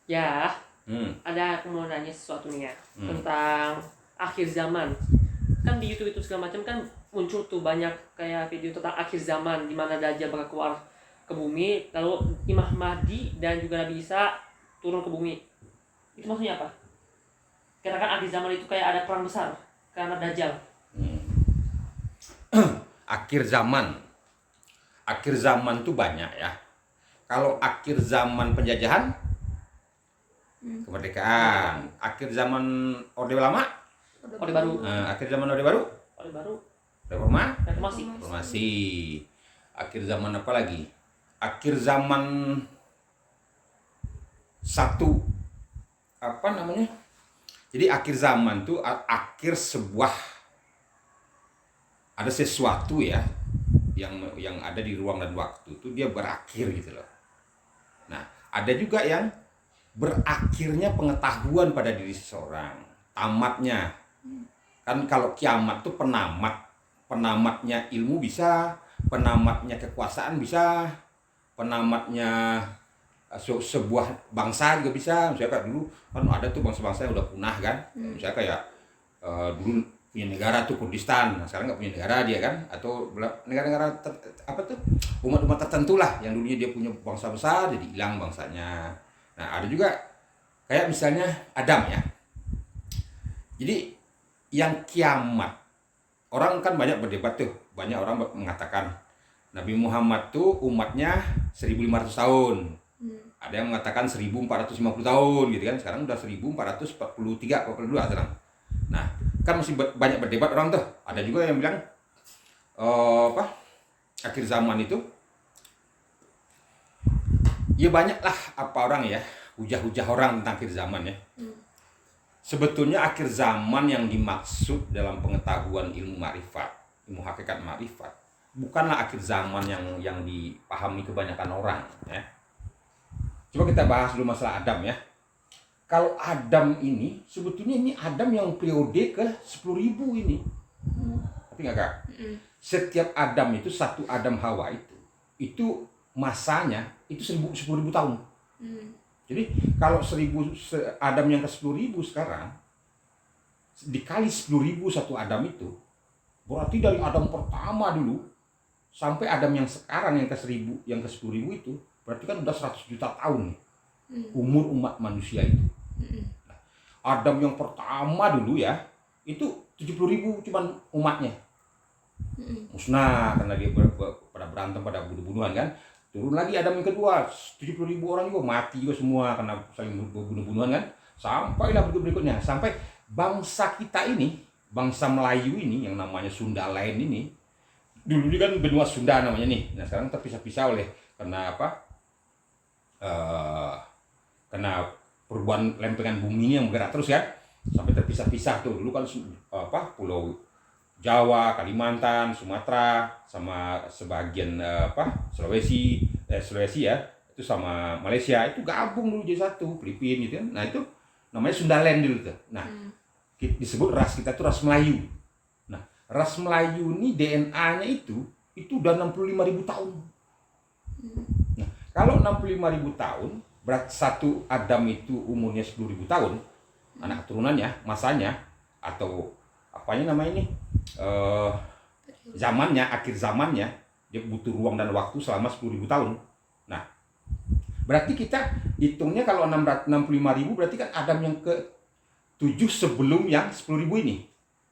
Ya, ada aku mau nanya sesuatu nih ya tentang akhir zaman. Kan di YouTube itu segala macam kan muncul tuh banyak kayak video tentang akhir zaman di mana Dajjal bakal keluar ke bumi, lalu Imam Mahdi dan juga Nabi Isa turun ke bumi. Itu maksudnya apa? Karena kan akhir zaman itu kayak ada perang besar karena Dajjal. Akhir zaman tuh banyak ya. Kalau akhir zaman penjajahan, kemerdekaan. Akhir zaman Orde Lama, Orde Baru. akhir zaman Orde Baru, Orde Baru. Reformasi. Akhir zaman apa lagi? Akhir zaman satu apa namanya? Jadi akhir zaman tuh akhir sebuah, ada sesuatu ya yang ada di ruang dan waktu itu dia berakhir gitu loh. Nah, ada juga yang berakhirnya pengetahuan pada diri seseorang, tamatnya. Kan kalau kiamat tuh penamatnya ilmu bisa, penamatnya kekuasaan bisa, penamatnya sebuah bangsa juga bisa. Misalnya kayak dulu kan ada tuh bangsa-bangsa yang udah punah kan. Misalnya kayak dulu punya negara tuh Kurdistan, nah sekarang nggak punya negara dia kan, atau negara-negara apa tuh umat-umat tertentu lah yang dulunya dia punya bangsa besar jadi hilang bangsanya. Nah ada juga kayak misalnya Adam ya. Jadi yang kiamat, orang kan banyak berdebat tuh, banyak orang mengatakan Nabi Muhammad tuh umatnya 1500 tahun. Ada yang mengatakan 1450 tahun gitu kan. Sekarang udah 1443 42 sekarang. Nah, kan masih banyak berdebat orang tuh. Ada juga yang bilang akhir zaman itu ya banyak lah apa orang ya, hujah-hujah orang tentang akhir zaman ya. Sebetulnya akhir zaman yang dimaksud dalam pengetahuan ilmu makrifat, ilmu hakikat makrifat, bukanlah akhir zaman yang dipahami kebanyakan orang ya. Coba kita bahas dulu masalah Adam ya. Kalau Adam ini, sebetulnya ini Adam yang periode ke 10.000 ini. Tapi nggak Kak? Setiap Adam itu, satu Adam Hawa itu masanya itu 10.000 tahun. Jadi kalau 1000 Adam yang ke 10.000 sekarang, dikali 10.000 satu Adam itu, berarti dari Adam pertama dulu, sampai Adam yang sekarang yang ke 1000, yang ke 10.000 itu, berarti kan udah 100 juta tahun nih, umur umat manusia itu. Nah, Adam yang pertama dulu ya, itu 70.000 cuman umatnya. Musnah karena dia pada berantem, pada bunuh-bunuhan kan. Turun lagi Adam yang kedua, 70.000 orang juga mati juga semua karena saling bunuh-bunuhan kan. Sampailah berikutnya, sampai bangsa kita ini, bangsa Melayu ini yang namanya Sunda lain ini, dulu kan benua Sunda namanya nih. Nah sekarang terpisah-pisah oleh karena apa? Karena perubahan lempengan bumi ini yang bergerak terus kan, sampai terpisah-pisah tuh. Dulu kan Pulau Jawa, Kalimantan, Sumatera, sama sebagian Sulawesi ya, itu sama Malaysia itu gabung dulu jadi satu, Filipina gitu kan. Nah itu namanya Sundaland dulu tuh. Nah disebut ras kita tuh ras Melayu. Nah ras Melayu ini DNA-nya itu udah 65.000 tahun. Nah kalau 65.000 tahun, berat satu Adam itu umurnya 10.000 tahun, anak keturunannya, masanya, atau apanya namanya ini, zamannya, akhir zamannya, dia butuh ruang dan waktu selama 10.000 tahun. Nah, berarti kita hitungnya kalau 65.000 berarti kan Adam yang ke-7 sebelum yang 10.000 ini.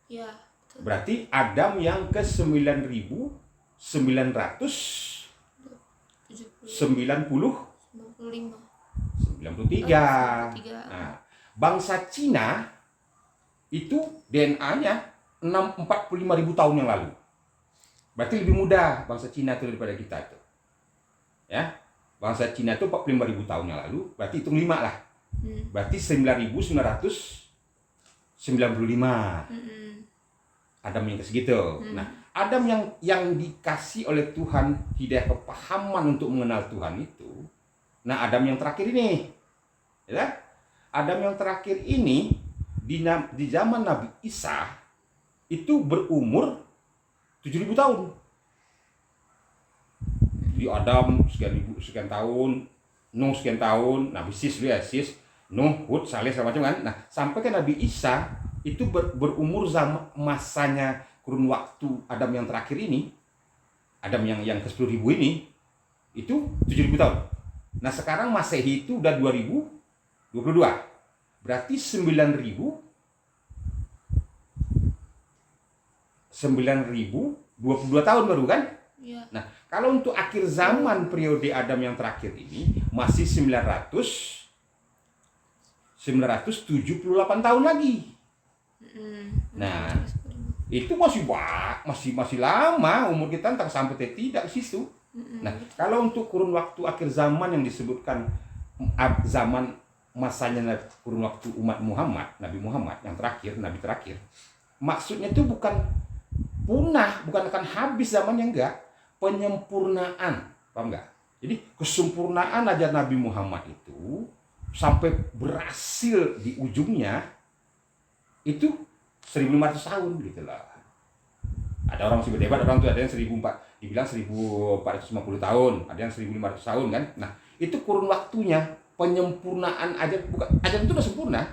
Ya. Berarti Adam yang ke-9.993. Nah, bangsa Cina itu DNA-nya 45.000 tahun yang lalu. Berarti lebih muda bangsa Cina itu daripada kita itu. Ya. Bangsa Cina itu 45.000 tahun yang lalu, berarti hitung 5 lah. Berarti 9.995. Adam yang segitu. Nah, Adam yang dikasih oleh Tuhan hidayah kepahaman untuk mengenal Tuhan itu. Nah, Adam yang terakhir ini. Ya. Adam yang terakhir ini di zaman Nabi Isa itu berumur 7.000 tahun. Jadi Adam sekian tahun, Nuh sekian tahun, Nabi Sis Nuh, Hud, Saleh segala macam kan. Nah, sampai ke Nabi Isa itu berumur masanya kurun waktu Adam yang terakhir ini, Adam yang ke 10.000 ini, itu 7.000 tahun. Nah, sekarang Masehi itu udah 2022. Berarti 9.022 tahun baru kan? Iya. Nah, kalau untuk akhir zaman periode Adam yang terakhir ini masih 978 tahun lagi. Nah, itu masih lama umur kita, entah sampai tidak ke situ. Nah, kalau untuk kurun waktu akhir zaman yang disebutkan zaman masanya kurun waktu umat Muhammad, Nabi Muhammad yang terakhir, Nabi terakhir, maksudnya itu bukan punah, bukan akan habis zamannya, enggak, penyempurnaan, paham enggak? Jadi kesempurnaan aja Nabi Muhammad itu sampai berhasil di ujungnya itu 1.500 tahun gitu lah. Ada orang masih berdebat, orang tuh ada yang 1.400, dibilang 1.450 tahun, ada yang 1.500 tahun kan. Nah, itu kurun waktunya, penyempurnaan aja, bukan ajaran itu udah sempurna.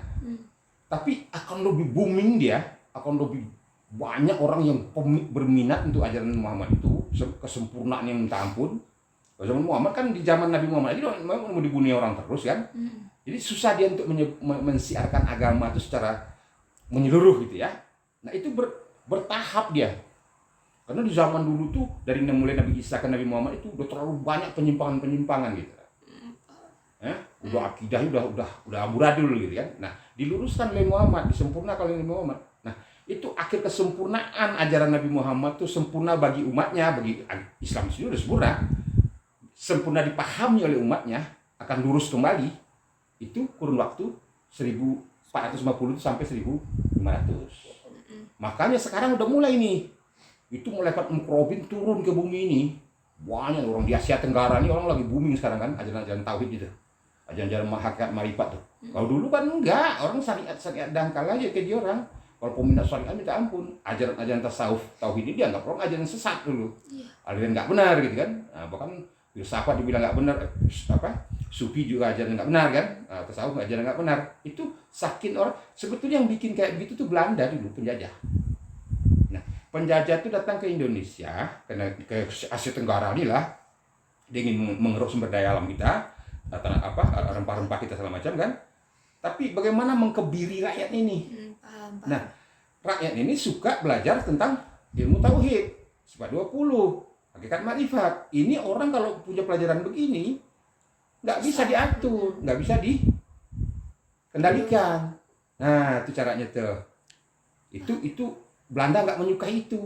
Tapi akan lebih booming dia, akan lebih banyak orang yang berminat untuk ajaran Muhammad itu, kesempurnaan yang minta ampun. Zaman Muhammad kan, di zaman Nabi Muhammad itu memang mau dibunuh orang terus kan. Jadi susah dia untuk mensiarkan agama itu secara menyeluruh gitu ya. Nah, itu bertahap dia. Karena di zaman dulu tuh dari mulai Nabi Isa ke Nabi Muhammad itu udah terlalu banyak penyimpangan gitu. Udah akidahnya udah amburadul gitu kan. Nah, diluruskan oleh Muhammad, disempurnakan oleh Muhammad. Nah, itu akhir kesempurnaan ajaran Nabi Muhammad tuh sempurna bagi umatnya, bagi Islam sendiri udah sempurna. Sempurna dipahami oleh umatnya, akan lurus kembali. Itu kurun waktu 1450 sampai 1500. Makanya sekarang udah mulai nih. Itu malaikat Mukrobin turun ke bumi ini. Banyak orang di Asia Tenggara ini, orang lagi booming sekarang kan, ajaran-ajaran tauhid gitu. Ajaran-ajaran hakikat marifat tuh. Kalau dulu kan enggak, orang syariat dangkal aja ke dia orang. Kalau peminat syariat minta ampun. Ajaran-ajaran tasawuf tauhid ini dianggap orang ajaran sesat dulu. Aliran enggak benar gitu kan. Nah, bahkan filsafat dibilang enggak benar, sufi juga ajaran enggak benar kan. Tasawuf ajaran enggak benar. Itu saking orang, sebetulnya yang bikin kayak gitu tuh Belanda dulu, penjajah. Penjajah itu datang ke Indonesia, ke Asia Tenggara inilah, dia ingin mengeruk sumber daya alam kita, rempah-rempah kita segala macam kan. Tapi bagaimana mengkebiri rakyat ini? Paham. Nah, rakyat ini suka belajar tentang ilmu tauhid, sifat 20, hakikat marifat. Ini orang kalau punya pelajaran begini, nggak bisa diatur, nggak bisa dikendalikan. Nah, itu caranya tuh. Itu Belanda nggak menyukai itu,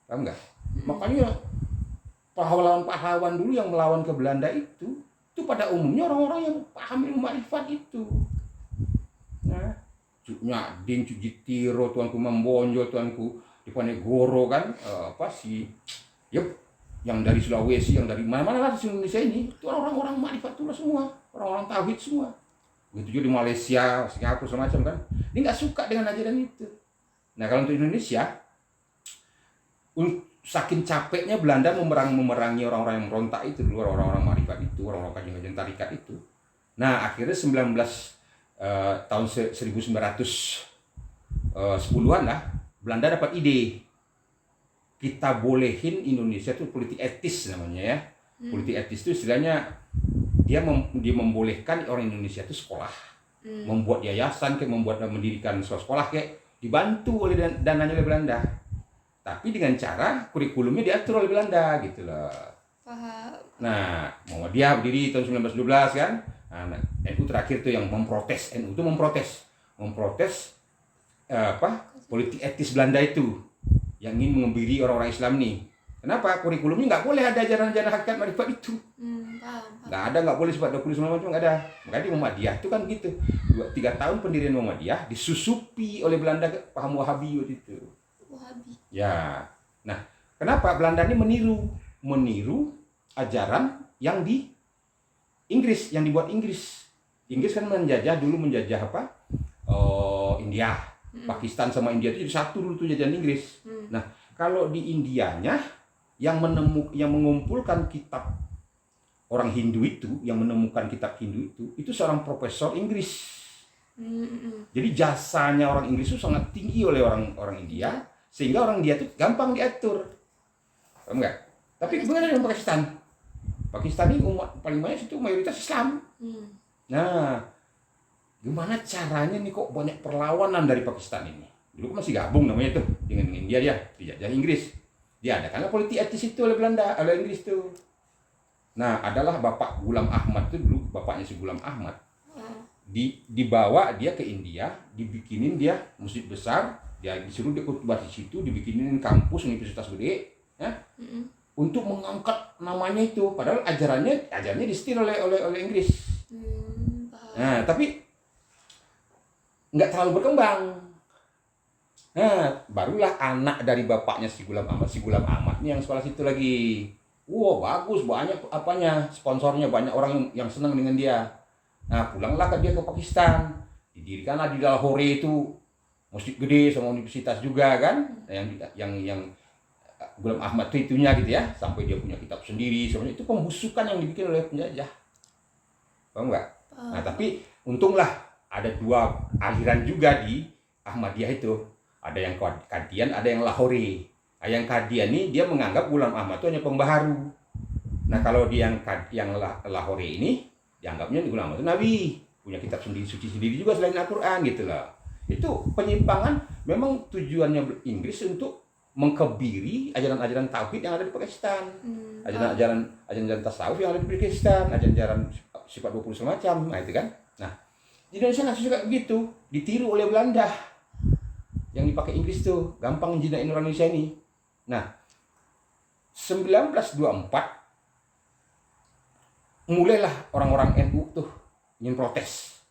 paham nggak? Makanya pahlawan-pahlawan dulu yang melawan ke Belanda itu pada umumnya orang-orang yang paham ilmu marifat itu. Nah, Cuk Nyadin, Cuk Jitiro, Tuanku Mambonjo, Tuanku Diponegoro kan, yang dari Sulawesi, yang dari mana-mana lah di Indonesia ini, itu orang-orang marifat itu semua, orang-orang tauhid semua. Begitu juga di Malaysia, Singapura semacam kan, dia nggak suka dengan ajaran itu. Nah, kalau untuk Indonesia, saking capeknya Belanda memerangi orang-orang yang merontak itu dulu, orang-orang marifat itu, orang-orang kajian tarikat itu. Nah, akhirnya tahun 1910-an lah, Belanda dapat ide. Kita bolehin Indonesia itu politik etis namanya ya. Politik etis itu istilahnya dia membolehkan orang Indonesia itu sekolah. Membuat yayasan, mendirikan sekolah kayak dibantu oleh dananya oleh Belanda, tapi dengan cara kurikulumnya diatur oleh Belanda gitu loh. Paham. Nah, Muhammadiyah berdiri tahun 1912 kan. Nah, NU terakhir tuh yang memprotes, NU itu memprotes politik etis Belanda itu yang ingin mengebiri orang-orang Islam nih. Kenapa? Kurikulumnya nggak boleh ada ajaran-ajaran hakikat marifat itu. Nggak boleh sifat 20 macam nggak ada. Makanya di Muhammadiyah itu kan gitu. 3 tahun pendirian Muhammadiyah disusupi oleh Belanda paham Wahabi waktu itu. Wahabi. Ya. Nah, kenapa Belanda ini meniru ajaran yang di Inggris, yang dibuat Inggris. Inggris kan menjajah India. Pakistan sama India itu jadi satu dulu tuh jajahan Inggris. Nah, kalau di Indianya yang mengumpulkan kitab orang Hindu itu, yang menemukan kitab Hindu itu seorang profesor Inggris. Jadi jasanya orang Inggris itu sangat tinggi oleh orang India, sehingga orang India itu gampang diatur. Paham nggak? Tapi bagaimana dengan Pakistan? Pakistan ini umat paling banyak itu mayoritas Islam. Nah, gimana caranya nih kok banyak perlawanan dari Pakistan ini? Dulu kan masih gabung namanya tuh dengan India, dia dijajah Inggris. Diadakanlah politik etis itu oleh Belanda, oleh Inggris tuh. Nah, adalah Bapak Ghulam Ahmad itu dulu, bapaknya si Ghulam Ahmad. Dibawa dia ke India, dibikinin dia masjid besar, dia disuruh dia khutbah di situ, dibikinin kampus universitas gede, ya, untuk mengangkat namanya itu. Padahal ajarannya disetir oleh Inggris. Nah, tapi nggak terlalu berkembang. Nah, barulah anak dari bapaknya si Ghulam Ahmad ini yang sekolah situ lagi. Wow, bagus, banyak apanya, sponsornya banyak orang yang senang dengan dia. Nah, pulanglah dia ke Pakistan. Didirikanlah di Lahore itu masjid gede sama universitas juga kan. Yang Ghulam Ahmad itu itunya gitu ya, sampai dia punya kitab sendiri. Sebenarnya itu pembusukan yang dibikin oleh penjajah. Paham nggak? Nah, tapi untunglah ada dua aliran juga di Ahmadiyah itu. Ada yang Qadian, ada yang Lahore. Nah, yang Qadian ini dia menganggap Ghulam Ahmad itu hanya pembaharu. Nah, kalau dia yang Lahore ini dianggapnya Ghulam Ahmad itu nabi, punya kitab sendiri, suci sendiri juga selain Al-Qur'an gitu loh. Itu penyimpangan memang tujuannya Inggris untuk mengkebiri ajaran-ajaran tauhid yang ada di Pakistan. Ajaran-ajaran tasawuf yang ada di Pakistan, ajaran-ajaran sifat 20 semacam, nah itu kan. Nah, di Indonesia nggak suka begitu, ditiru oleh Belanda. Yang dipakai Inggris tuh, gampang jinain Indonesia ini. Nah, 1924 mulailah orang-orang NU tuh ingin protes,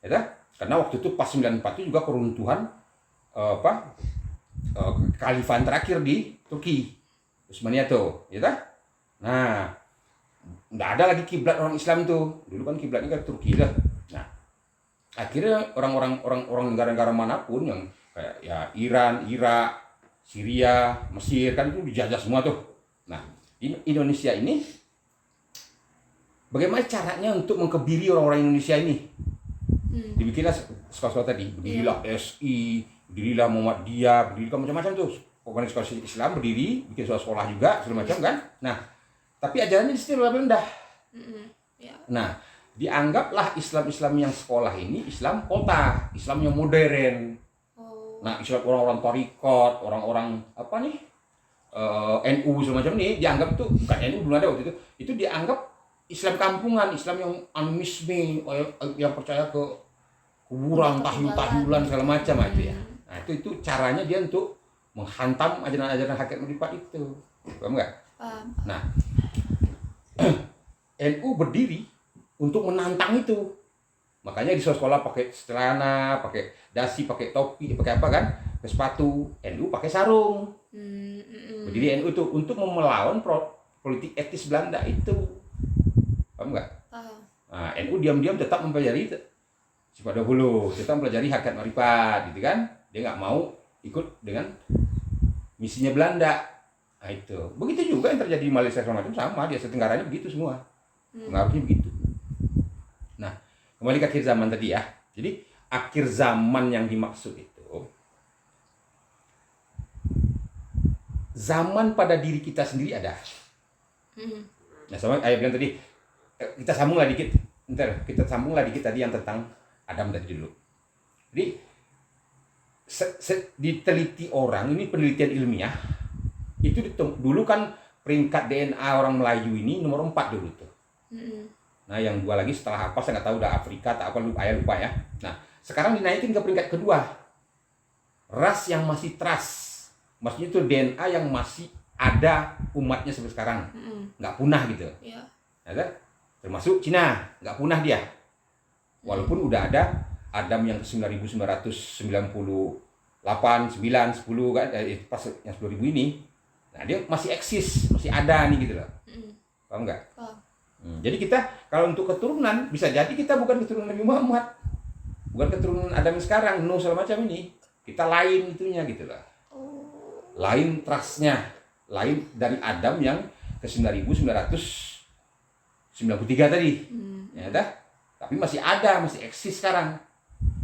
ya, karena waktu itu pas 94 itu juga keruntuhan kekhalifahan terakhir di Turki, Utsmaniyah tuh, ya. Nah, nggak ada lagi kiblat orang Islam tuh, dulu kan kiblatnya ke Turki lah. Nah, akhirnya orang negara-negara manapun yang kayak ya Iran, Irak, Syria, Mesir kan itu dijajah semua tuh. Nah, di Indonesia ini bagaimana caranya untuk mengkebiri orang-orang Indonesia ini? Dibikinlah sekolah-sekolah tadi, berdirilah SI, berdirilah Muhammadiyah, berdirilah macam-macam tuh. Pokoknya sekolah Islam berdiri, bikin sekolah juga, segala macam kan. Nah, tapi ajarannya disetir oleh Belanda. Nah, dianggaplah Islam yang sekolah ini Islam kota, Islam yang modern. Nah, Islam orang-orang Tariqat, orang-orang apa nih, NU segala macam nih dianggap tuh bukan NU, belum ada waktu itu dianggap Islam kampungan, Islam yang animisme, yang percaya ke kuburan, tahyul-tahyulan segala macam itu ya. Nah, itu caranya dia untuk menghantam ajaran-ajaran hakikat murifat itu. Paham nggak? Nah, NU berdiri untuk menantang itu. Makanya di sekolah pakai celana, pakai dasi, pakai topi, pakai apa kan? Pakai sepatu. NU pakai sarung. Berdiri NU itu untuk melawan politik etis Belanda itu. Paham nggak? Nah, NU diam-diam tetap mempelajari sifat 20, tetap mempelajari hakikat ma'rifat, gitu kan? Dia nggak mau ikut dengan misinya Belanda. Nah, itu. Begitu juga yang terjadi di Malaysia segala macam, sama di Asia Tenggara begitu semua. Pengaruhnya begitu. Nah, kembali ke akhir zaman tadi ya. Jadi akhir zaman yang dimaksud itu zaman pada diri kita sendiri ada. Nah, sama ayah bilang tadi, kita sambunglah dikit. Kita sambunglah dikit tadi yang tentang Adam tadi dulu. Jadi diteliti orang, ini penelitian ilmiah. Itu dulu kan peringkat DNA orang Melayu ini nomor 4 dulu tuh. Nah, yang 2 lagi setelah apa saya nggak tahu, udah Afrika atau apa, lupa ya. Nah, sekarang dinaikin ke peringkat kedua. Ras yang masih trust. Maksudnya itu DNA yang masih ada umatnya sampai sekarang. Nggak punah gitu. Ya. Termasuk Cina, nggak punah dia. Walaupun udah ada Adam yang 9.998, 9, 10 kan, pas yang 10.000 ini. Nah, dia masih eksis, masih ada nih gitu loh. Paham nggak? Jadi kita kalau untuk keturunan bisa jadi kita bukan keturunan Nabi Muhammad, bukan keturunan Adam sekarang, Nuh segala macam ini. Kita lain itunya gitu loh. Lain trustnya, lain dari Adam yang ke 9.993 tadi. Ya dah. Tapi masih ada, masih eksis sekarang.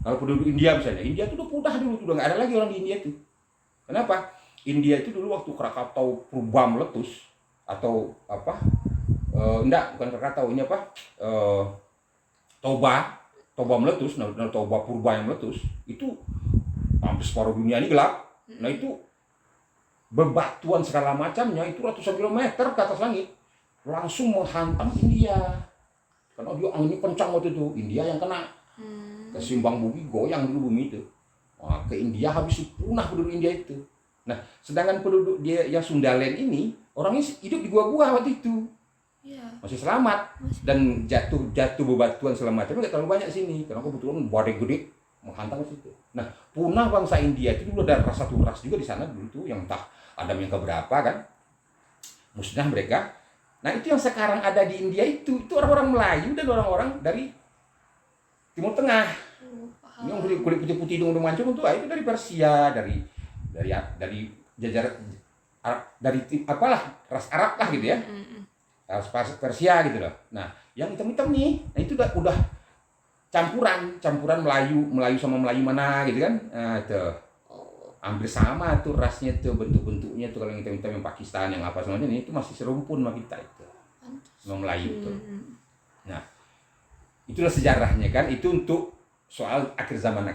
Kalau penduduk India misalnya, India itu udah punah dulu, udah nggak ada lagi orang di India itu. Kenapa? India itu dulu waktu Krakatau Purba meletus atau apa? Enggak, bukan Krakatau, ini apa? Toba meletus, nah Toba Purba yang meletus itu hampir separuh dunia ini gelap. Nah itu bebatuan segala macamnya itu ratusan kilometer ke atas langit langsung menghantam India. Karena dia anginnya kencang waktu itu, India yang kena. Kesimbang bumi goyang dulu bumi itu. Wah, ke India habis punah penduduk India itu. Nah, sedangkan penduduk dia yang Sundaland ini orangnya hidup di gua-gua waktu itu. Iya. Masih selamat dan jatuh bebatuan segala macam nggak terlalu banyak sini karena kebetulan badai gede menghantam ke situ. Nah, punah bangsa India itu dulu ada satu ras juga di sana dulu tuh yang entah Adam yang keberapa kan musnah mereka. Nah, itu yang sekarang ada di India itu orang-orang Melayu dan orang-orang dari Timur Tengah. Ini yang kulit putih-putih hidung mancung itu dari Persia, dari jajar dari apalah ras Arab lah gitu ya. Ras Persia gitu loh. Nah, yang hitam-hitam nih, nah itu udah campuran Melayu sama Melayu mana gitu kan. Nah, itu hampir sama tuh rasnya tuh bentuk-bentuknya tuh kalau yang hitam-hitam yang Pakistan yang apa semuanya ini itu masih serumpun sama kita itu. Sama Melayu tuh. Nah, itulah sejarahnya kan, itu untuk soal akhir zaman.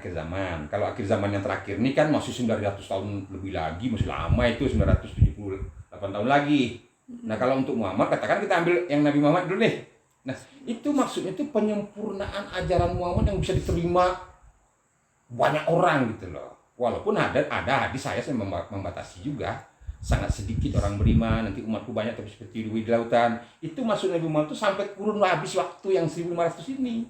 Kalau akhir zaman yang terakhir ini kan masih 900 tahun lebih lagi, masih lama itu 978 tahun lagi. Nah, kalau untuk Muhammad katakan kita ambil yang Nabi Muhammad dulu nih. Nah, itu maksudnya itu penyempurnaan ajaran Muhammad yang bisa diterima banyak orang gitu loh. Walaupun ada hadis saya membatasi juga. Sangat sedikit orang beriman, nanti umatku banyak tapi seperti di lautan. Itu maksud Nabi Muhammad itu sampai kurun habis waktu yang 1500 ini.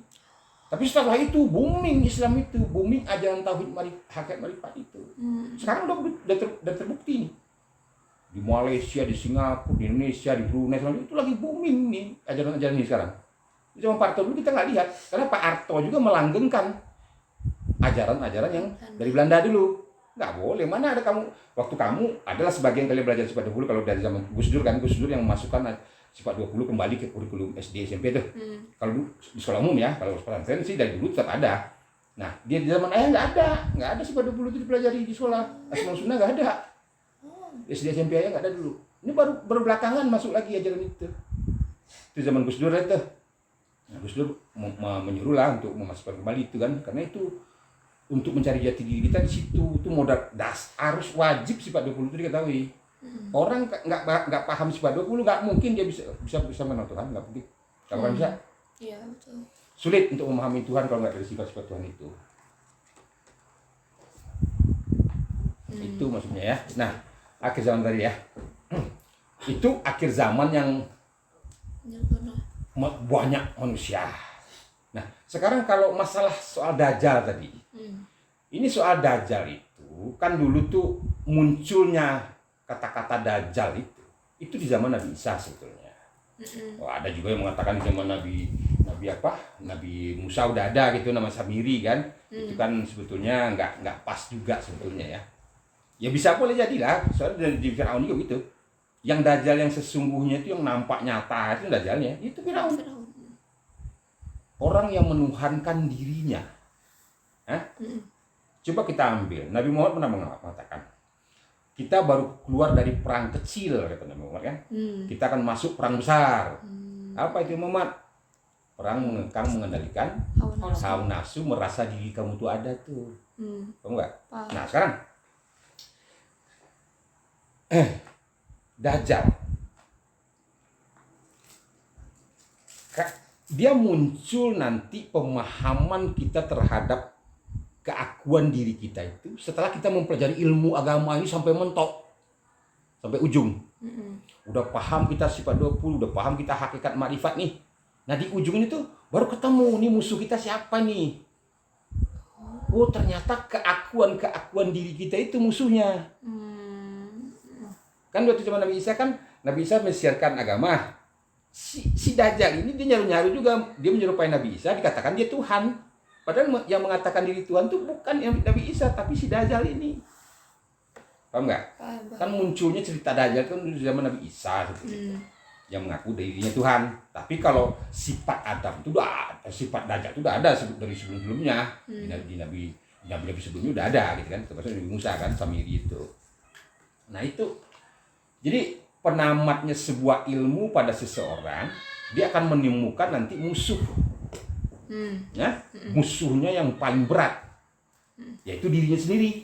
Tapi setelah itu booming Islam itu, booming ajaran tauhid hakikat marifat itu. Sekarang udah terbukti nih. Di Malaysia, di Singapura, di Indonesia, di Brunei, itu lagi booming nih ajaran-ajaran ini sekarang. Zaman Pak Harto dulu kita nggak lihat, karena Pak Harto juga melanggengkan ajaran-ajaran yang dari Belanda dulu. Nggak boleh, mana ada waktu kamu adalah sebagian kalian belajar sifat 20 kalau dari zaman Gus Dur yang memasukkan sifat 20 kembali ke kurikulum SD SMP tuh. Kalau di sekolah umum ya, kalau sekolah pesantren sih dari dulu tetap ada. Nah, dia di zaman ayah nggak ada sifat 20 itu dipelajari di sekolah. Asmaul Sunnah nggak ada. SD SMP ayah nggak ada dulu. Ini baru belakangan masuk lagi ajaran itu. Itu zaman Gus Dur itu. Nah, Gus Dur menyuruh lah untuk memasukkan kembali itu kan, karena itu untuk mencari jati diri kita di situ itu modal harus wajib sifat 20 itu diketahui. Orang nggak paham sifat 20 nggak mungkin dia bisa mengenal Tuhan, nggak mungkin. Kalau bisa? Iya, betul. Sulit untuk memahami Tuhan kalau nggak dari sifat-sifat Tuhan itu. Itu maksudnya ya. Nah, akhir zaman tadi ya. Itu akhir zaman yang banyak manusia. Nah, sekarang kalau masalah soal Dajjal tadi. Ini soal Dajjal itu kan dulu tuh munculnya kata-kata Dajjal itu di zaman Nabi Isa sebetulnya. Oh, ada juga yang mengatakan di zaman Nabi Musa udah ada gitu nama Samiri kan. Itu kan sebetulnya nggak pas juga sebetulnya ya. Ya bisa boleh jadilah, soalnya di Firaun juga gitu. Yang Dajjal yang sesungguhnya itu yang nampak nyata itu Dajjalnya, itu Firaun. Orang yang menuhankan dirinya. Coba kita ambil, Nabi Muhammad pernah mengatakan, kita baru keluar dari perang kecil, kata Nabi Muhammad kan, kita akan masuk perang besar. Apa itu Muhammad? Perang mengekang, mengendalikan hawa nafsu, merasa diri kamu tuh ada tuh. Tahu nggak? Nah sekarang, Dajjal, dia muncul nanti pemahaman kita terhadap keakuan diri kita itu setelah kita mempelajari ilmu agama ini sampai mentok, sampai ujung. Udah paham kita sifat 20, udah paham kita hakikat makrifat nih. Nah di ujung ini tuh baru ketemu nih musuh kita siapa nih. Oh ternyata keakuan diri kita itu musuhnya. Kan waktu zaman Nabi Isa kan, Nabi Isa mensiarkan agama. Si Dajjal ini dia nyaru-nyaru juga, dia menyerupai Nabi Isa, dikatakan dia Tuhan. Padahal yang mengatakan diri Tuhan itu bukan yang Nabi Isa, tapi si Dajjal ini. Paham nggak? Kan munculnya cerita Dajjal kan di zaman Nabi Isa. yang mengaku dirinya Tuhan. Tapi kalau sifat Adam itu udah ada, sifat Dajjal itu udah ada dari sebelum-sebelumnya. Di Nabi sebelumnya udah ada gitu kan. Termasuk Nabi Musa kan, Samiri itu. Nah itu, jadi penamatnya sebuah ilmu pada seseorang, dia akan menemukan nanti musuh. Ya, musuhnya yang paling berat, yaitu dirinya sendiri.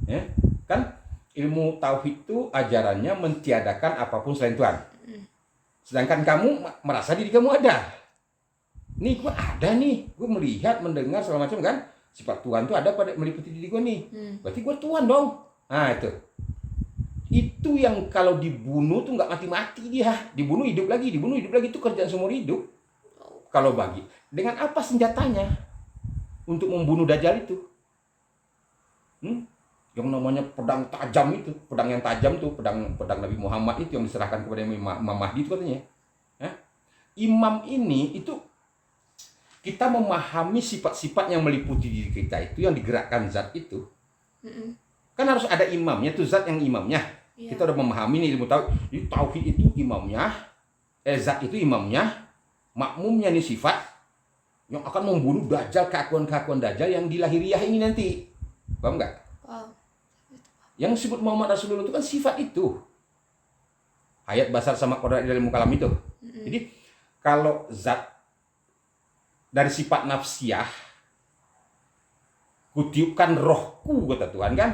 Ya, kan ilmu tauhid itu ajarannya mentiadakan apapun selain Tuhan. Sedangkan kamu merasa diri kamu ada. Nih, gue ada nih, gue melihat, mendengar segala macam kan. Sifat Tuhan tuh ada pada meliputi diri gue nih. Berarti gue Tuhan dong. Nah itu. Itu yang kalau dibunuh tuh nggak mati-mati dia. Dibunuh hidup lagi itu kerjaan seumur hidup. Kalau bagi, dengan apa senjatanya untuk membunuh Dajjal itu? Yang namanya pedang tajam itu, pedang yang tajam tuh, pedang Nabi Muhammad itu yang diserahkan kepada Imam Mahdi itu katanya. Imam ini itu kita memahami sifat-sifat yang meliputi diri kita itu, yang digerakkan zat itu. Kan harus ada imamnya tuh, zat yang imamnya. Kita udah memahami nih ilmu tauhid itu imamnya, zat itu imamnya. Makmumnya nih sifat yang akan membunuh Dajjal, keakuan-keakuan Dajjal yang di lahiriah ini nanti. Paham nggak? Yang disebut Muhammad Rasulullah itu kan sifat itu. Hayat basar sama qadar dari ilmu kalam itu. Jadi kalau zat dari sifat nafsiyah, kutiupkan rohku kata Tuhan kan?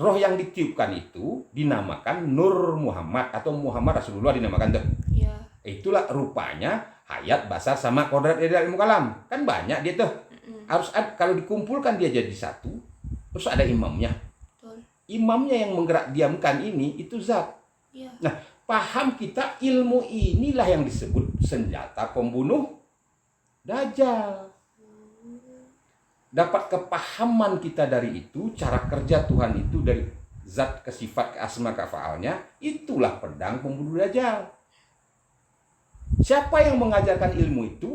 Roh yang ditiupkan itu dinamakan Nur Muhammad atau Muhammad Rasulullah dinamakan tuh. Itulah rupanya hayat basar sama kodrat dari ilmu kalam. Kan banyak dia tuh. Harus ada, kalau dikumpulkan dia jadi satu, terus ada imamnya. Imamnya yang menggerak diamkan ini itu zat. Nah, paham kita ilmu inilah yang disebut senjata pembunuh Dajjal. Dapat kepahaman kita dari itu, cara kerja Tuhan itu dari zat ke sifat ke asma ke fa'alnya, itulah pedang pembunuh Dajjal. Siapa yang mengajarkan ilmu itu?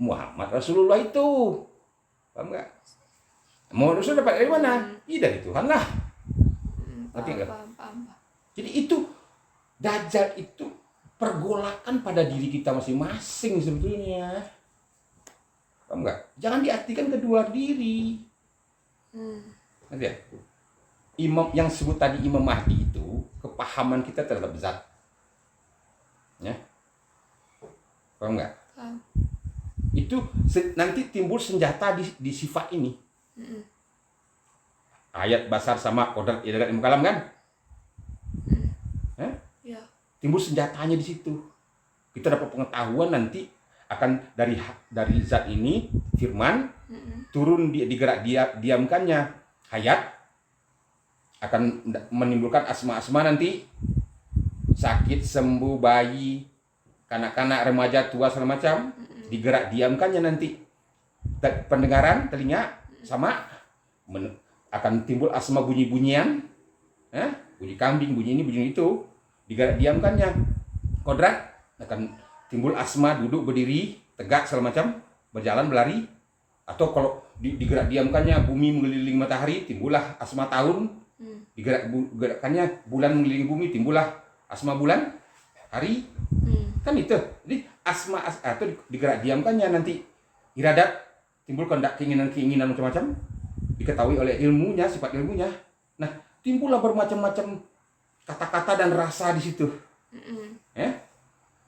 Muhammad Rasulullah itu. Paham nggak? Muhammad Rasulullah dapat dari mana? Iya dari Tuhan lah. Ngerti nggak? Jadi itu Dajjal itu pergolakan pada diri kita masing-masing sebetulnya. Paham nggak? Jangan diartikan kedua diri. Ngerti ya? Imam yang sebut tadi Imam Mahdi itu kepahaman kita terhadap zat. Ya. Paham nggak? Itu nanti timbul senjata di sifat ini. Ayat basar sama kodrat idarat ilmu kalam kan? Timbul senjatanya di situ. Kita dapat pengetahuan nanti akan dari zat ini firman turun digerak diamkannya hayat akan menimbulkan asma-asma nanti sakit sembuh bayi kanak-kanak remaja tua segala macam digerak diamkannya nanti pendengaran telinga sama akan timbul asma bunyi-bunyian bunyi kambing bunyi ini bunyi itu digerak diamkannya kodrat akan timbul asma duduk berdiri tegak segala macam berjalan berlari atau kalau digerak diamkannya bumi mengelilingi matahari timbullah asma tahun digerakkannya bulan mengelilingi bumi timbullah asma bulan hari kan itu. Jadi asma atau digerak diamkannya nanti iradat timbul kehendak keinginan macam-macam diketahui oleh ilmunya sifat ilmunya. Nah timbullah bermacam-macam kata-kata dan rasa di situ.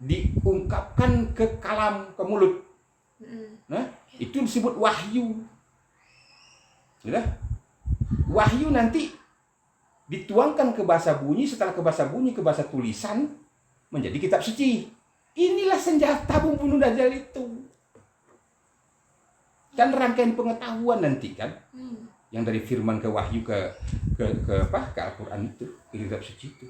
Diungkapkan ke kalam ke mulut. Nah itu disebut wahyu. Ya? Wahyu nanti dituangkan ke bahasa bunyi, setelah ke bahasa bunyi ke bahasa tulisan menjadi kitab suci. Inilah senjata pembunuh Dajjal itu. Kan rangkaian pengetahuan nanti kan, yang dari firman ke wahyu ke Al-Quran itu, ke kitab suci itu.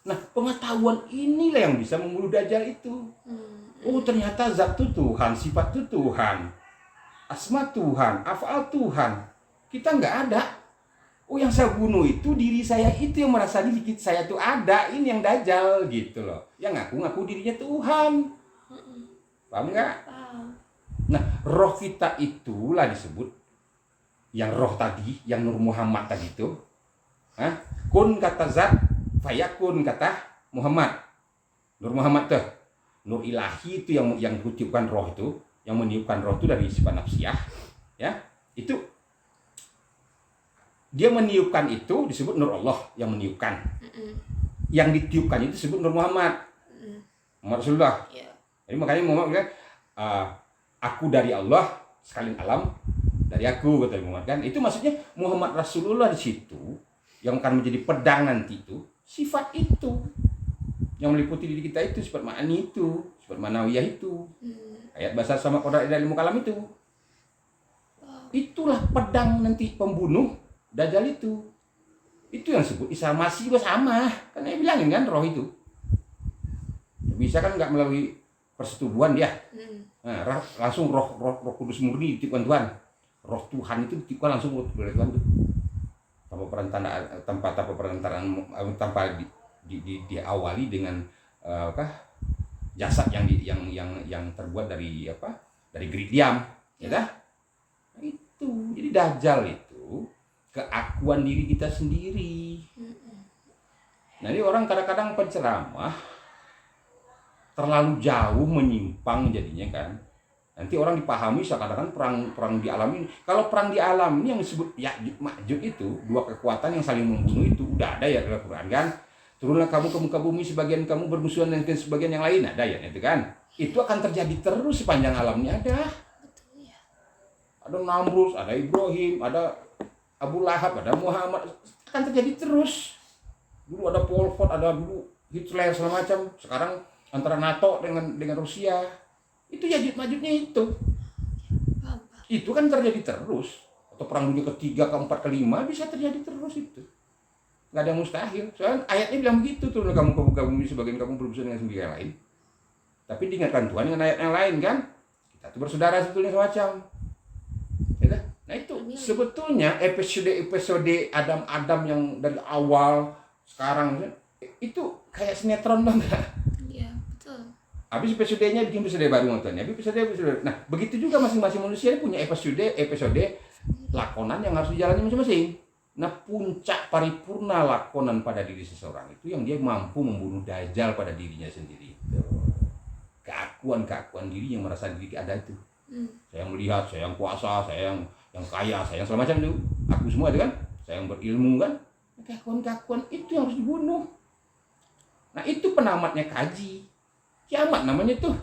Nah pengetahuan inilah yang bisa membunuh Dajjal itu. Oh ternyata zat itu Tuhan, sifat itu Tuhan, asma Tuhan, af'al Tuhan. Kita nggak ada. Oh yang saya bunuh itu diri saya itu yang merasa diri saya tuh ada, ini yang Dajjal gitu loh. Yang ngaku dirinya Tuhan. Paham nggak? Nah roh kita itulah disebut yang roh tadi, yang Nur Muhammad tadi itu. Kun kata zat, fayakun kata Muhammad. Nur Muhammad tuh. Nur ilahi itu yang kutiupkan roh itu, yang meniupkan roh itu dari sifat nafsiyah, ya. Itu dia meniupkan itu disebut Nur Allah yang meniupkan. Yang ditiupkan itu disebut Nur Muhammad. Muhammad Rasulullah. Ya. Jadi makanya Muhammad bilang, aku dari Allah, sekalian alam dari aku, kata Muhammad kan. Itu maksudnya Muhammad Rasulullah di situ yang akan menjadi pedang nanti itu, sifat itu yang meliputi diri kita itu, sifat ma'ani itu, sifat manawiyah itu. Ayat bahasa sama Quran dari ilmu kalam itu. Itulah pedang nanti pembunuh Dajjal itu. Itu yang disebut Isa Masih juga sama. Kan dia bilangin kan roh itu. Bisa kan nggak melalui persetubuhan dia. Nah, langsung roh kudus murni ditiupkan Tuhan. Roh Tuhan itu ditiupkan langsung oleh Tuhan itu. Tanpa tanpa diawali dengan jasad yang terbuat dari dari geridiam, ya dah. Itu jadi Dajjal itu keakuan diri kita sendiri. Nah, ini orang kadang-kadang penceramah terlalu jauh menyimpang jadinya kan. Nanti orang dipahami seakan-akan perang di alam ini. Kalau perang di alam ini yang disebut Ya'juj Ma'juj itu, dua kekuatan yang saling membunuh itu udah ada ya dalam Quran kan. Turunlah kamu ke muka bumi, sebagian kamu bermusuhan dengan sebagian yang lain, ada ya itu kan. Itu akan terjadi terus sepanjang alamnya ada. Betul ya. Ada Namrud, ada Ibrahim, ada Abu Lahab, ada Muhammad, akan terjadi terus. Dulu ada Pol Pot, ada dulu Hitler segala macam. Sekarang antara NATO dengan Rusia. Itu Ya'juj Ma'jujnya itu. Itu kan terjadi terus. Atau perang dunia ketiga, keempat, kelima bisa terjadi terus itu. Nggak ada yang mustahil. Soalnya ayatnya bilang begitu tuh, kamu ke muka bumi, sebagian kamu berurusan dengan sebagian yang lain. Tapi diingatkan Tuhan dengan ayat yang lain kan. Kita tuh bersaudara sebetulnya semacam. Ya, nah itu sebetulnya episode Adam yang dari awal sekarang itu kayak sinetron banget. Iya, betul. Habis episodenya bikin episode baru nontonnya. Episode. Nah, begitu juga masing-masing manusia punya episode lakonan yang harus dijalani masing-masing. Nah, puncak paripurna lakonan pada diri seseorang itu yang dia mampu membunuh Dajjal pada dirinya sendiri. Keakuan diri yang merasa diri ada itu. Saya yang melihat, saya yang kuasa, saya yang kaya, saya yang segala macam itu. Aku semua itu kan, saya yang berilmu kan. Keakuan itu yang harus dibunuh. Nah, itu penamatnya kaji. Kiamat namanya tuh.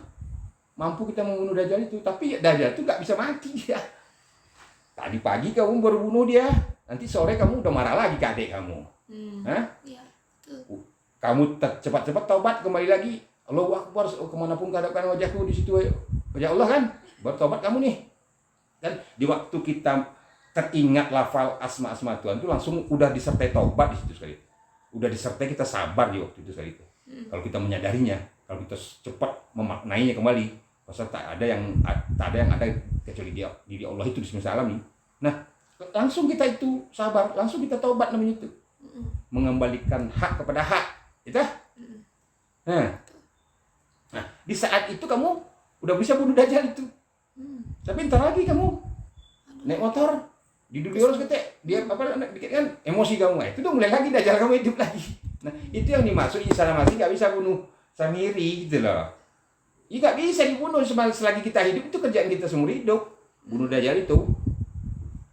Mampu kita membunuh Dajjal itu, tapi Dajjal itu nggak bisa mati ya. Tadi pagi kamu baru bunuh dia, nanti sore kamu udah marah lagi ke adik kamu. Hah? Ya, betul. Kamu cepat-cepat taubat kembali lagi. Allahu Akbar, kemanapun keadaan wajahku di situ wajah Allah kan. Bertobat kamu nih. Dan di waktu kita teringat lafal asma-asma Tuhan itu langsung udah disertai taubat di situ sekali. Udah disertai kita sabar di waktu itu sekali itu. Kalau kita menyadarinya, kalau kita cepat memaknainya kembali, pasal tak ada yang ada kecuali diri Allah itu di semesta alam ini. Nah, langsung kita itu sabar, langsung kita taubat namanya itu. Mengembalikan hak kepada hak, gitu. Nah, di saat itu kamu udah bisa bunuh Dajjal itu. Tapi ntar lagi kamu naik motor di dunia harus dia dikit kan emosi kamu itu tuh mulai lagi Dajjal kamu hidup lagi. Nah, itu yang dimaksud Isa Masih nggak bisa bunuh Samiri gitu loh. Ya nggak bisa dibunuh selagi kita hidup, itu kerjaan kita seumur hidup. Bunuh Dajjal itu.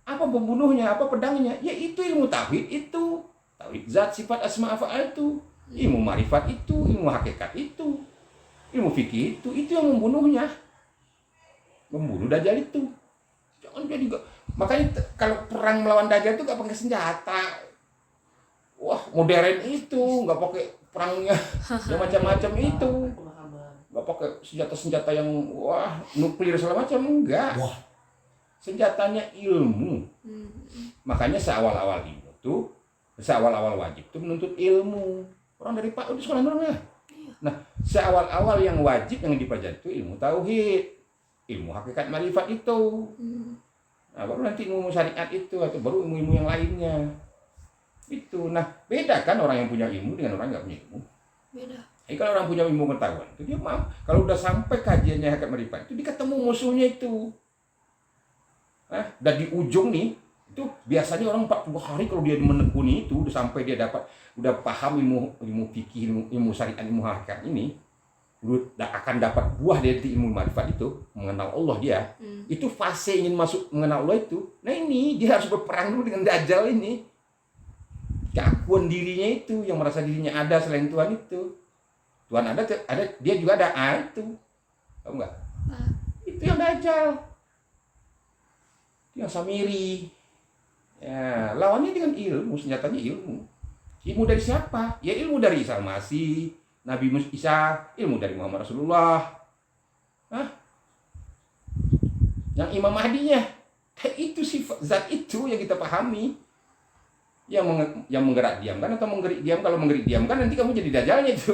Apa pembunuhnya, apa pedangnya? Ya itu ilmu tauhid itu. Tauhid zat, sifat, asma, af'al itu. Ilmu marifat itu, ilmu hakikat itu. Ilmu fikih itu yang membunuhnya. Membunuh Dajjal itu. Jangan jadi makanya kalau perang melawan Dajjal itu nggak pakai senjata. Wah, modern itu, nggak pakai perangnya yang macam-macam itu. Nggak pakai senjata-senjata yang wah nuklir segala macam, enggak. Wah. Senjatanya ilmu. Makanya seawal-awal ilmu tuh, seawal-awal wajib tuh menuntut ilmu. Orang dari Pak udah sekolah normal. Nah, seawal-awal yang wajib yang dipelajari itu ilmu tauhid, ilmu hakikat marifat itu. Nah, baru nanti ilmu syariat itu atau baru ilmu-ilmu yang lainnya. Itu. Nah, beda kan orang yang punya ilmu dengan orang yang nggak punya ilmu. Beda. Jadi kalau orang punya ilmu pengetahuan itu dia mau kalau udah sampai kajiannya hakikat marifat itu dia ketemu musuhnya itu. Dan di ujung nih, Itu biasanya orang 40 hari kalau dia menekuni itu udah sampai dia udah paham ilmu fikih, ilmu syariat, ilmu hakikat ini, udah akan dapat buah dari ilmu marifat itu, mengenal Allah dia. Itu fase ingin masuk mengenal Allah itu. Nah ini dia harus berperang dulu dengan Dajjal ini. Keakuan dirinya itu, yang merasa dirinya ada selain Tuhan itu. Tuhan ada dia juga ada. Itu. Tahu nggak? Itu yang Dajjal. Itu yang Samiri. Ya, lawannya dengan ilmu, senjatanya ilmu. Ilmu dari siapa? Ya ilmu dari Isa Al-Masih, Nabi Isa, ilmu dari Muhammad Rasulullah. Hah? Yang Imam Mahdinya. Itu sifat zat itu yang kita pahami. Yang menggerak diamkan atau menggerik diam. Kalau menggerik diamkan nanti kamu jadi Dajjalnya itu.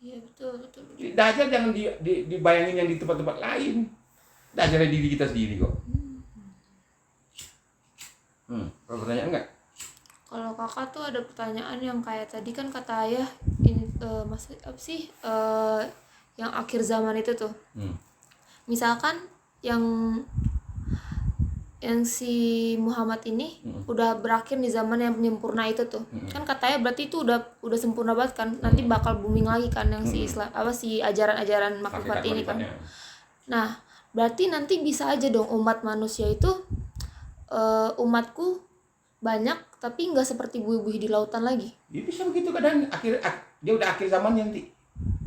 Iya betul. Jadi Dajjal jangan dibayangin yang di tempat-tempat lain. Dajjal diri kita sendiri kok. Kalau pertanyaan enggak? Kalau kakak tuh ada pertanyaan yang kayak tadi kan kata ayah ini maksud apa sih yang akhir zaman itu tuh. Misalkan yang si Muhammad ini udah berakhir di zaman yang penyempurna itu tuh. Kan katanya berarti itu udah sempurna banget kan. Nanti bakal booming lagi kan yang si Islam si ajaran-ajaran makrifat ini kan. Nah, berarti nanti bisa aja dong umat manusia itu umatku banyak tapi nggak seperti buih-buih di lautan lagi. Ya bisa begitu kadang dia udah akhir zaman nanti.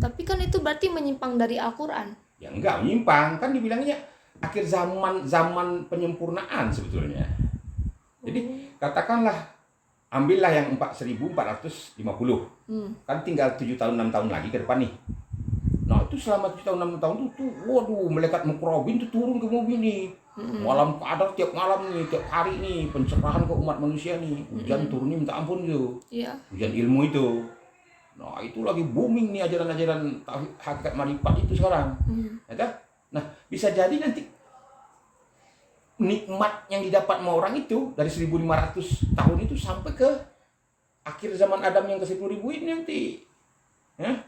Tapi kan itu berarti menyimpang dari Al-Quran. Ya enggak menyimpang, kan dibilangnya akhir zaman penyempurnaan sebetulnya. Jadi katakanlah ambillah yang 1450. Kan tinggal 7 tahun 6 tahun lagi ke depan nih. Nah, itu selama 7 tahun 6 tahun tuh waduh, malaikat mukrobin tuh turun ke bumi nih. Malam kadang tiap malam nih, tiap hari nih pencerahan ke umat manusia nih. Hujan turunnya minta ampun tuh. Iya. Hujan ilmu itu. Nah, itu lagi booming nih ajaran-ajaran hakikat marifat itu sekarang. Ya kan? Nah, bisa jadi nanti nikmat yang didapat sama orang itu dari 1500 tahun itu sampai ke akhir zaman Adam yang ke 10.000 ini nanti. Ya?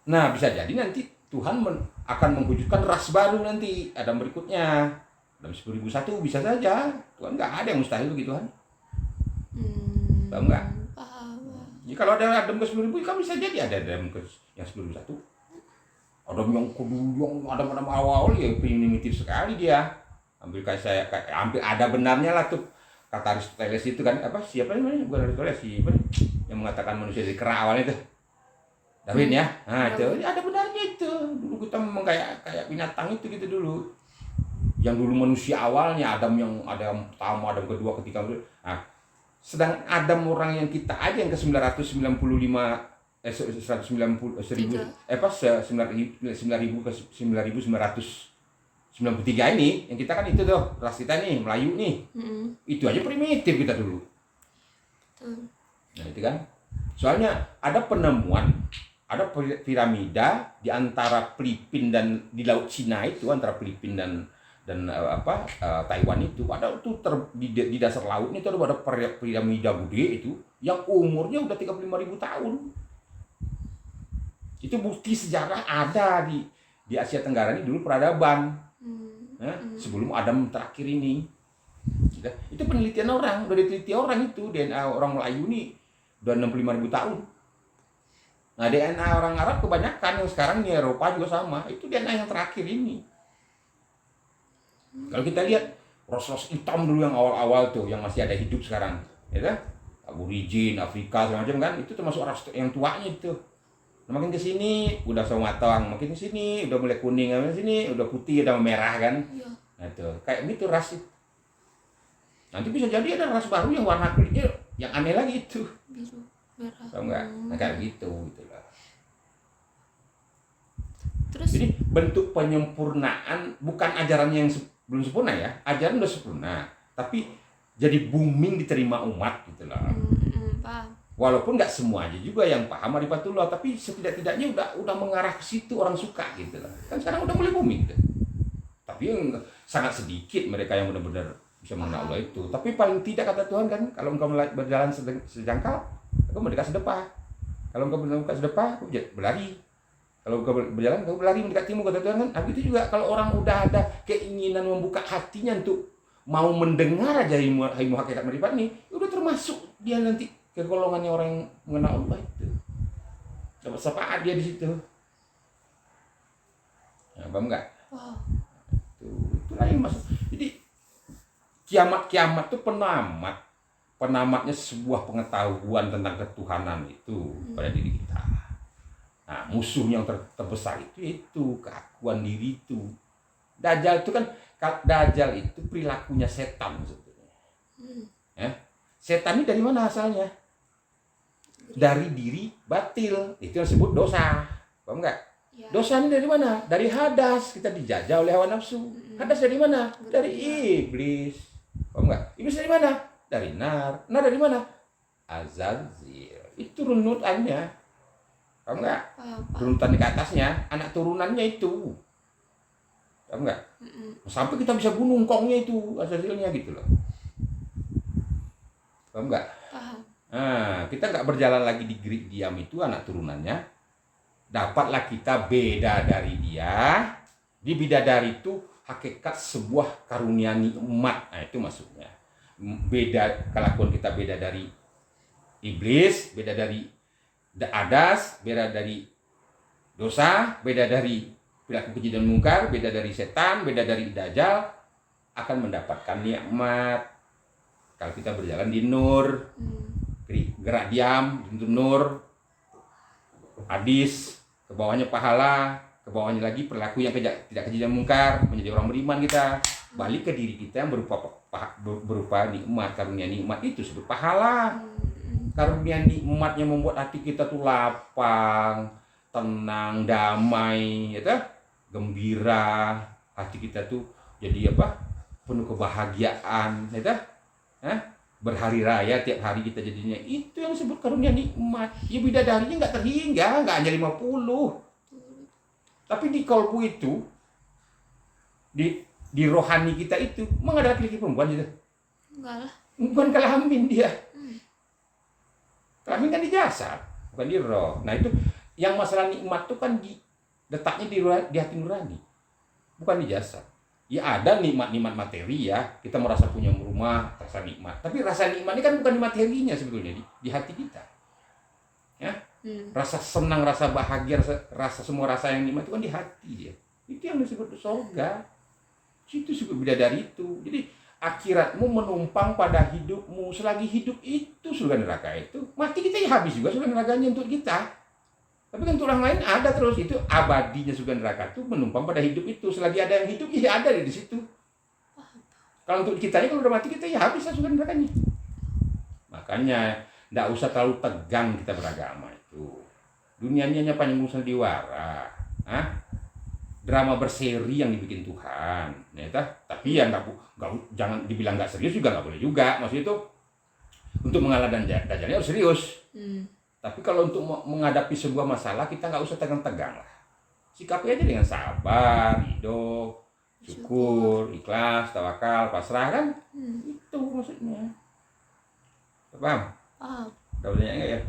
Nah, bisa jadi nanti Tuhan akan mewujudkan ras baru nanti, Adam berikutnya. Dalam 10.001 bisa saja. Tuhan nggak ada yang mustahil begitu kan? Tahu nggak? Jadi kalau ada Adam ke 10.000 kan bisa jadi ada Adam ke yang 10.001. Adam yang kedua, yang Adam awal ya primitif sekali dia. Hampir ada benarnya lah tuh kata Aristoteles itu kan apa siapa namanya bukan Aristoteles siapa yang mengatakan manusia dari kera awalnya itu Darwin ya. Nah itu ada benarnya itu. Dulu kita memang kayak binatang itu gitu dulu. Yang dulu manusia awalnya Adam yang ada pertama, Adam kedua, ketiga. Nah, sedang Adam orang yang kita aja yang ke 995 190 1000 9.000 ke 9.993 ini yang kita kan itu tuh ras kita nih Melayu nih. Itu aja primitif kita dulu. Nah, itu kan. Soalnya ada penemuan ada piramida di antara Filipina dan di Laut Cina itu antara Filipina dan Taiwan itu ada tuh di dasar laut itu ada piramida gede itu yang umurnya udah 35.000 tahun. Itu bukti sejarah ada di Asia Tenggara ini dulu peradaban. Sebelum Adam terakhir ini. Itu penelitian orang, udah diteliti orang itu DNA orang Melayu ini udah 65.000 tahun. Nah, DNA orang Arab kebanyakan yang sekarang di Eropa juga sama. Itu DNA yang terakhir ini. Kalau kita lihat ros-ros hitam dulu yang awal-awal tuh, yang masih ada hidup sekarang, ya kan? Aborigin, Afrika, segala macam kan, itu termasuk ras yang tuanya itu. Nah, makin ke sini udah sama matang, makin ke sini udah mulai kuning, makin sini udah putih, udah merah kan? Iya. Nah, itu kayak gitu ras itu. Nanti bisa jadi ada ras baru yang warna kulitnya yang aneh lagi itu. Biru, merah. Tahu nggak? Nah, kayak gitu lah. Terus jadi bentuk penyempurnaan bukan ajaran yang belum sempurna ya, ajaran udah sempurna, tapi jadi booming diterima umat gitu lah. Paham. Walaupun nggak semuanya juga yang paham Marifatullah, tapi setidak-tidaknya udah mengarah ke situ orang suka gitu lah. Kan sekarang udah mulai booming gitu. Tapi yang sangat sedikit mereka yang benar-benar bisa mengenal Allah itu. Tapi paling tidak kata Tuhan kan, kalau engkau berjalan sejangkau, engkau mendekat sedepah. Kalau engkau mendekat sedepah, engkau berlari. Kalau engkau berjalan, engkau berlari mendekat timur kata Tuhan kan. Habis itu juga kalau orang udah ada keinginan membuka hatinya mau mendengar aja ilmu hakikat marifat nih, udah termasuk dia nanti ke golongannya orang yang mengenal Allah itu. Dapat syafaat dia di situ. Ya, paham nggak? Wow. Itulah yang masuk. Jadi kiamat itu penamatnya sebuah pengetahuan tentang ketuhanan itu pada diri kita. Nah, musuh yang terbesar itu keakuan diri itu. Dajjal itu kan, Dajjal itu perilakunya setan sebetulnya. Ya. Setan ini dari mana asalnya? Dari diri batil. Itu yang disebut dosa. Paham nggak? Ya. Dosa ini dari mana? Dari hadas. Kita dijajah oleh hawa nafsu. Hadas dari mana? Dari iblis. Paham nggak? Iblis dari mana? Dari nar. Nar dari mana? Azazil. Itu runutannya. Paham nggak? Runutan ke atasnya, anak turunannya itu. Paham nggak? Sampai kita bisa bunuh kongnya itu, Azazilnya gitu loh. Paham nggak? Paham. Nah, kita nggak berjalan lagi di gerik diam itu anak turunannya. Dapatlah kita beda dari dia. Di bidadari itu hakikat sebuah karunia nikmat. Nah, itu maksudnya. Beda, kelakuan kita beda dari iblis, beda dari adas, beda dari dosa, beda dari perilaku keji dan mungkar, beda dari setan, beda dari dajjal, akan mendapatkan nikmat. Kalau kita berjalan di nur, gerak diam, di nur, hadis, ke bawahnya pahala, ke bawahnya lagi perilaku yang tidak keji dan mungkar, menjadi orang beriman kita. Balik ke diri kita yang berupa nikmat, karunia nikmat itu sebut pahala. Karunia nikmat yang membuat hati kita tuh lapang, tenang, damai, ya, gembira. Hati kita tuh jadi apa? Penuh kebahagiaan, ya, berhari raya tiap hari kita jadinya. Itu yang disebut karunia nikmat. Ya bidadarinya nggak terhingga, nggak hanya 50. Tapi di kalbu itu, di rohani kita itu, emang ada laki-laki perempuan gitu? Enggak lah. Bukan kelamin dia. Kelamin kan di jasad, bukan di roh. Nah itu, yang masalah nikmat itu kan letaknya di hati nurani, bukan di jasad. Ya ada nikmat-nikmat materi ya, kita merasa punya rumah, rasa nikmat. Tapi rasa nikmat ini kan bukan di materinya sebetulnya, di hati kita. Ya, rasa senang, rasa bahagia, rasa semua rasa yang nikmat itu kan di hati dia. Itu yang disebut surga. Itu disebut bidadari itu. Jadi akhiratmu menumpang pada hidupmu. Selagi hidup itu surga neraka itu. Mati kita ya habis juga surga nerakanya untuk kita. Tapi kan untuk orang lain ada terus. Itu abadinya surga neraka itu menumpang pada hidup itu. Selagi ada yang hidup ya ada di situ. Kalau untuk kita kalau udah mati kita ya habis lah surga nerakanya. Makanya tidak usah terlalu tegang kita beragama itu. Dunianya hanya panjang sandiwara. Drama berseri yang dibikin Tuhan, ya, tapi ya jangan dibilang nggak serius juga nggak boleh juga. Maksudnya itu untuk mengalahkan dajjalnya harus serius. Tapi kalau untuk menghadapi sebuah masalah kita nggak usah tegang-tegang lah. Sikapi aja dengan sabar, ridho, syukur, ikhlas, tawakal, pasrah kan? Itu maksudnya. Paham? Paham. Udah nggak ya?